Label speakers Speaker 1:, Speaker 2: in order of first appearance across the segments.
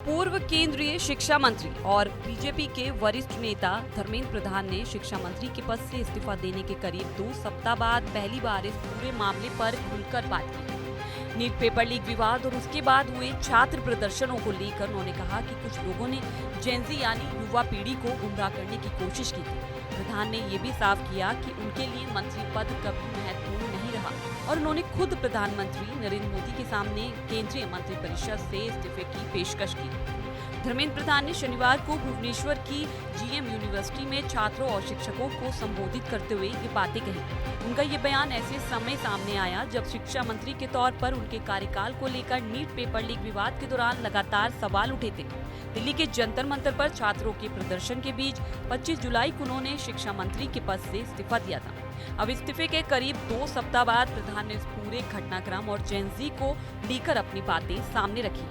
Speaker 1: पूर्व केंद्रीय शिक्षा मंत्री और बीजेपी के वरिष्ठ नेता धर्मेंद्र प्रधान ने शिक्षा मंत्री के पद से इस्तीफा देने के करीब 2 सप्ताह बाद पहली बार इस पूरे मामले पर खुलकर बात की। नीट पेपर लीक विवाद और उसके बाद हुए छात्र प्रदर्शनों को लेकर उन्होंने कहा कि कुछ लोगों ने जेनजी यानी युवा पीढ़ी को गुमराह करने की कोशिश की थी। प्रधान ने ये भी साफ किया कि उनके लिए मंत्री पद कभी महत्वपूर्ण नहीं रहा और उन्होंने खुद प्रधानमंत्री नरेंद्र मोदी के सामने केंद्रीय मंत्रिपरिषद से इस्तीफे की पेशकश की। धर्मेंद्र प्रधान ने शनिवार को भुवनेश्वर की जीएम यूनिवर्सिटी में छात्रों और शिक्षकों को संबोधित करते हुए ये बातें कही। उनका ये बयान ऐसे समय सामने आया जब शिक्षा मंत्री के तौर पर उनके कार्यकाल को लेकर नीट पेपर लीक विवाद के दौरान लगातार सवाल उठे थे। दिल्ली के जंतर मंतर पर छात्रों के प्रदर्शन के बीच 25 जुलाई को उन्होंने शिक्षा मंत्री के पद से इस्तीफा दिया था। अब इस्तीफे के करीब 2 सप्ताह बाद प्रधान ने इस पूरे घटनाक्रम और जेनजी को लेकर अपनी बातें सामने रखी।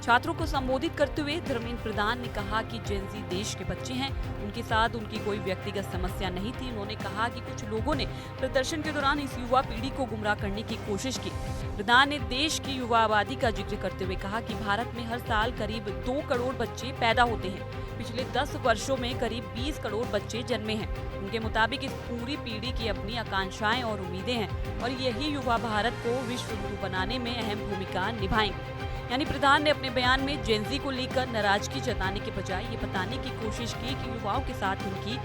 Speaker 1: छात्रों को संबोधित करते हुए धर्मेंद्र प्रधान ने कहा कि जेनजी देश के बच्चे हैं, उनके साथ उनकी कोई व्यक्तिगत समस्या नहीं थी। उन्होंने कहा कि कुछ लोगों ने प्रदर्शन के दौरान इस युवा पीढ़ी को गुमराह करने की कोशिश की। प्रधान ने देश की युवा आबादी का जिक्र करते हुए कहा कि भारत में हर साल करीब 2 करोड़ बच्चे पैदा होते हैं। पिछले 10 वर्षों में करीब 20 करोड़ बच्चे जन्मे हैं। उनके मुताबिक इस पूरी पीढ़ी की अपनी आकांक्षाएं और उम्मीदें हैं और यही युवा भारत को विश्व गुरु बनाने में अहम भूमिका निभाएंगे। यानी प्रधान ने अपने बयान में जेनजी को लेकर नाराजगी जताने के बजाय ये बताने की कोशिश की कि युवाओं के साथ उनकी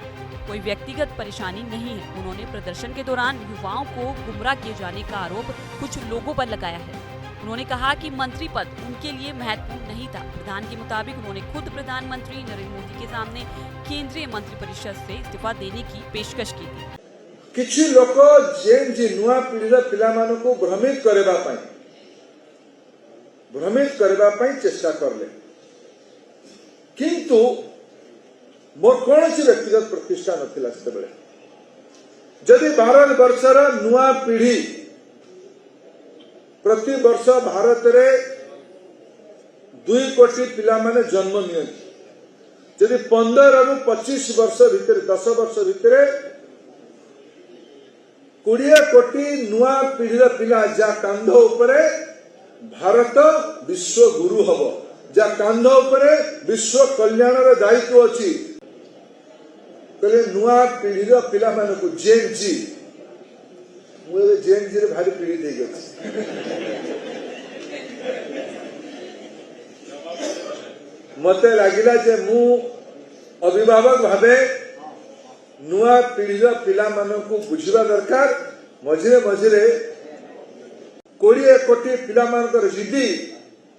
Speaker 1: कोई व्यक्तिगत परेशानी नहीं है। उन्होंने प्रदर्शन के दौरान युवाओं को गुमराह किए जाने का आरोप कुछ लोगों पर लगाया है। उन्होंने कहा कि मंत्री पद उनके लिए महत्वपूर्ण नहीं था। प्रधान के मुताबिक उन्होंने खुद प्रधानमंत्री नरेंद्र मोदी के सामने केंद्रीय मंत्रिपरिषद से इस्तीफा देने की पेशकश की थी।
Speaker 2: किछि लोक जेनजी नुआ पीढ़ीर पिलामानकु भ्रमित करबा पई चेष्टा करले, किंतु मोर कौनसी व्यक्तिगत प्रतिष्ठा नथिला से बेले। जदि भारत वर्षर नुआ पीढ़ी प्रति वर्ष भारत रे 2 कोटी पिला माने जन्म नियंती, जदि 15 रु 25 वर्ष भितर 10 वर्ष भितर 20 कोटी नुआ पीढ़ीर पिला जा कांध उपरे भारत विश्व गुरु हब, जा कांध उपरे विश्व कल्याणर दायित्व अछि। कहले नुआ पीढ़ीर पिला मानकु जेनजी, मुझे जेनजी रे भारी पीढ़ी दे गई। मते लागिला जे मु अभिभावक भावे नुआ पीढ़ीर पिला मानकु बुझिबा दरकार। मझिरे मझिरे 20 कोटी पिला मानकर जिद्दी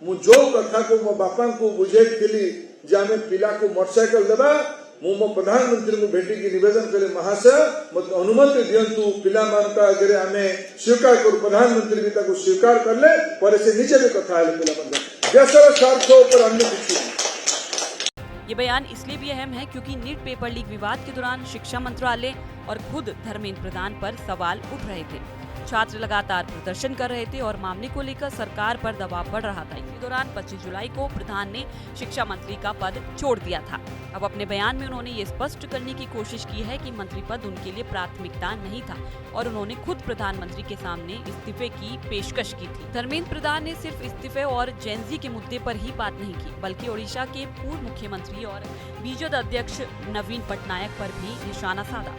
Speaker 2: मु जो कथा को मो बापा को बुझेइथिली जे आमे पिला को मोटरसाइकिल देबा, मु मो प्रधानमंत्री को भेटी की निवेदन करे, महाशय मत अनुमति दियंतु पिला मानका आगे आमे स्वीकार करू। प्रधानमंत्री भी ताको स्वीकार करले, पर से नीचे भी कथा आले पिला मान देशर स्वार्थ ऊपर अन्य कुछ।
Speaker 1: ये बयान इसलिए भी अहम है क्योंकि नीट पेपर लीक विवाद के दौरान शिक्षा मंत्रालय और खुद धर्मेंद्र प्रधान पर सवाल उठ रहे थे। छात्र लगातार प्रदर्शन कर रहे थे और मामले को लेकर सरकार पर दबाव बढ़ रहा था। इसी दौरान 25 जुलाई को प्रधान ने शिक्षा मंत्री का पद छोड़ दिया था। अब अपने बयान में उन्होंने ये स्पष्ट करने की कोशिश की है कि मंत्री पद उनके लिए प्राथमिकता नहीं था और उन्होंने खुद प्रधानमंत्री के सामने इस्तीफे की पेशकश की थी। धर्मेंद्र प्रधान ने सिर्फ इस्तीफे और जेनजी के मुद्दे पर ही बात नहीं की, बल्कि ओडिशा के पूर्व मुख्यमंत्री और बीजेपी अध्यक्ष नवीन पटनायक पर भी निशाना साधा।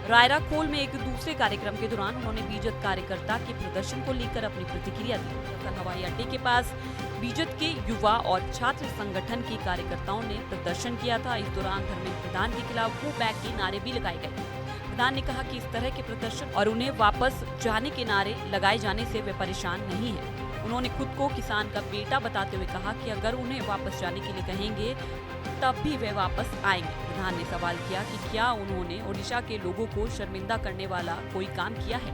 Speaker 1: रायरा खोल में एक दूसरे कार्यक्रम के दौरान उन्होंने बीजेपी कार्यकर्ता के प्रदर्शन को लेकर अपनी प्रतिक्रिया दी। कल हवाई अड्डे के पास बीजेपी के युवा और छात्र संगठन के कार्यकर्ताओं ने प्रदर्शन किया था। इस दौरान धर्मेंद्र प्रधान के खिलाफ गो बैक के नारे भी लगाए गए। प्रधान ने कहा कि इस तरह के प्रदर्शन और उन्हें वापस जाने के नारे लगाए जाने से वे परेशान नहीं है। उन्होंने खुद को किसान का बेटा बताते हुए कहा कि अगर उन्हें वापस जाने के लिए कहेंगे तब भी वे वापस आएंगे। प्रधान ने सवाल किया कि क्या उन्होंने ओडिशा के लोगों को शर्मिंदा करने वाला कोई काम किया है।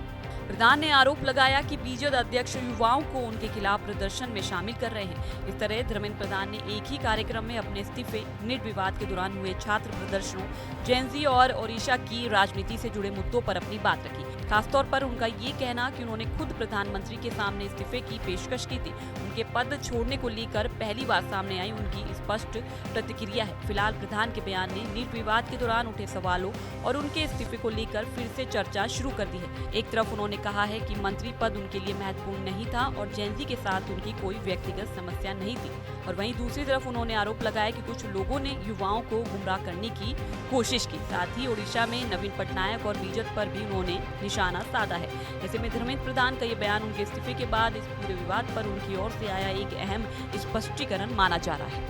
Speaker 1: प्रधान ने आरोप लगाया कि बीजेपी अध्यक्ष युवाओं को उनके खिलाफ प्रदर्शन में शामिल कर रहे हैं। इस तरह धर्मेंद्र प्रधान ने एक ही कार्यक्रम में अपने इस्तीफे, नीट विवाद के दौरान हुए छात्र प्रदर्शनों, जेनजी और ओडिशा की राजनीति से जुड़े मुद्दों पर अपनी बात रखी। खासतौर पर उनका ये कहना कि उन्होंने खुद प्रधानमंत्री के सामने इस्तीफे की पेशकश की थी, उनके पद छोड़ने को लेकर पहली बार सामने आई उनकी स्पष्ट प्रतिक्रिया है। फिलहाल प्रधान के बयान ने नीट विवाद के दौरान उठे सवालों और उनके इस्तीफे को लेकर फिर से चर्चा शुरू कर दी है। एक तरफ उन्होंने कहा है कि मंत्री पद उनके लिए महत्वपूर्ण नहीं था और जयंती के साथ उनकी कोई व्यक्तिगत समस्या नहीं थी, और वहीं दूसरी तरफ उन्होंने आरोप लगाया कि कुछ लोगों ने युवाओं को गुमराह करने की कोशिश की। साथ ही ओडिशा में नवीन पटनायक और बीजेपी पर भी उन्होंने निशाना साधा है। ऐसे में धर्मेंद्र प्रधान का ये बयान उनके इस्तीफे के बाद इस पूरे विवाद पर उनकी ओर से आया एक अहम स्पष्टीकरण माना जा रहा है।